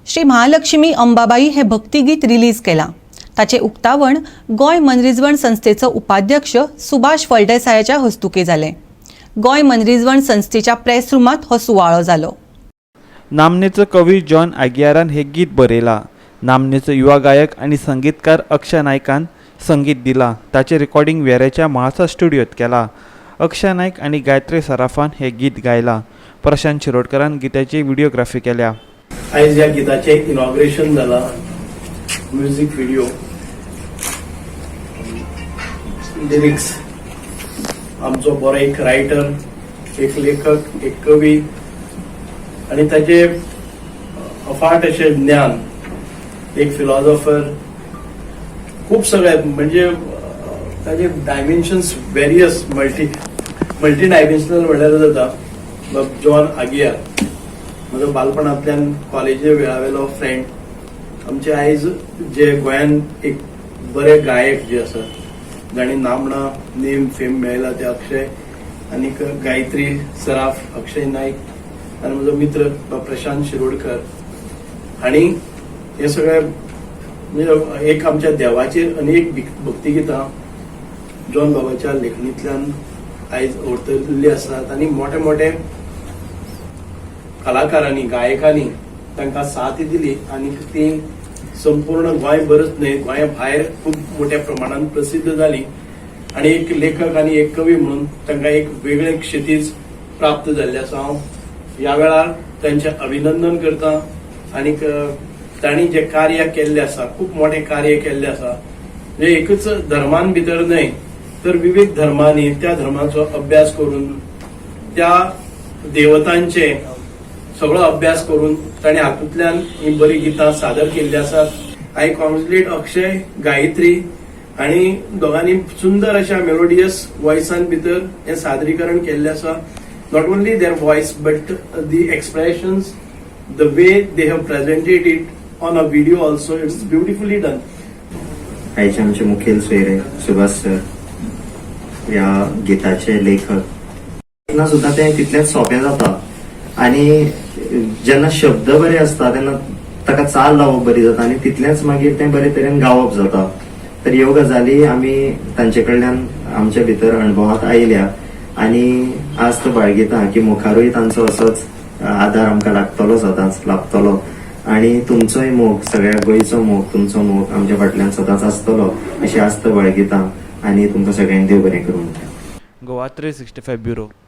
श्री महालक्ष्मी अंबाबाई हे भक्तिगीत रिलीज केला। ताचे उक्तावण गोय मनरिजवण संस्थेचो उपाध्यक्ष सुभाष फळदेसायाच्या हस्तुकी जाले। गोय मनरिजवण संस्थेच्या प्रेस रूमात हो सुवाळो जालो। नामनेचो कवी जॉन आगियारान हे गीत बरयला। नामनेचो युवा गायक आणि संगीतकार अक्षय नायकान संगीत दिला। ताचे रेकॉर्डिंग वेरेच्या म्हाळसा स्टुडियोत केला। अक्षय नायक आणि गायत्री सराफान हे गीत गायला। प्रशांत शिरोडकरान गिताची व्हिडिओग्राफी केल्या। आज या गीताचे इनॉग्रेशन झाला। म्युझिक व्हिडिओ, लिरिक्स, आमचो बरो एक रायटर, एक लेखक, एक कवी आणि ताचे अफाट अशे ज्ञान, एक फिलॉसॉफर, खूप सगळे म्हणजे ताचे डायमेन्शन्स वेरियस मल्टी डायमेन्शनल म्हणल्यार जाता। जॉन आगियार म्हजो बालपणांतल्यान कॉलेजी वेळावेलो फ्रेंड। आमचे आयज जे गोंयान एक बरे गायक जे आसा, जाणी नामना नेम फेम मेळयला ते अक्षय आनी गायत्री सराफ, अक्षय नायक आनी म्हजो मित्र प्रशांत शिरोडकर हांणी हे सगळे म्हणजे एक आमच्या देवाचेर अनेक भक्तिगितां जॉन बाबाच्या लेखणींतल्यान आयज अवतरलेली आसात आनी मोठे मोठे कलाकारांनी, गायकांनी तांकां साथ दिली आनी ती संपूर्ण गोंय भरच न्हय, गोंया भायर खूब मोठ्या प्रमाणात प्रसिद्ध जाली आणि एक लेखक आणि एक कवी म्हणून तांकां एक वेगळें क्षितीज प्राप्त जाल्लें आसा। हांव ह्या वेळार तांचें अभिनंदन करता आनी तांणी जे कार्य केल्लें आसा, खूब मोठें कार्य केल्लें आसा, जे एकच धर्मान भितर न्हय तर विविध धर्मांनी त्या धर्माचो अभ्यास करून त्या देवतांचे सगळो अभ्यास करून ताणें हातूंतल्यान ही बरी गितां सादर केल्ली आसात। आय कॉंग्रॅच्युलेट अक्षय, गायत्री आनी दोगांनी सुंदर अशा मेलोडियस वॉयसान भितर हें सादरीकरण केल्लें आसा। Not only their voice but the expressions, the way they have presented it on a video also, it's beautifully done. आयचे आमचे मुखेल सोयरे सुभाष सर ह्या गिताचे लेखक तेन्ना सुद्दां तें तितलेंच सोंपें जाता आनी जेन्ना शब्द बरे असता तेन्ना ताका चाल लावप बरी जाता आनी तितलेंच मागीर तें बरे तरेन गावप जाता। तर ह्यो गजाली आमी तांचे कडल्यान आमच्या भितर अणभवांत आयल्या आनी आस्त बाळगिता की मुखारूय तांचो असोच आदार आमकां लागतलो सदांच लाभतलो आनी तुमचोय मोग, सगळ्या गोंयचो मोग, तुमचो मोग आमच्या फाटल्यान सदांच आसतलो अशी आस्त बाळगिता आनी तुमकां सगळ्यांक देव बरें करूं। गोवा 365 ब्युरो।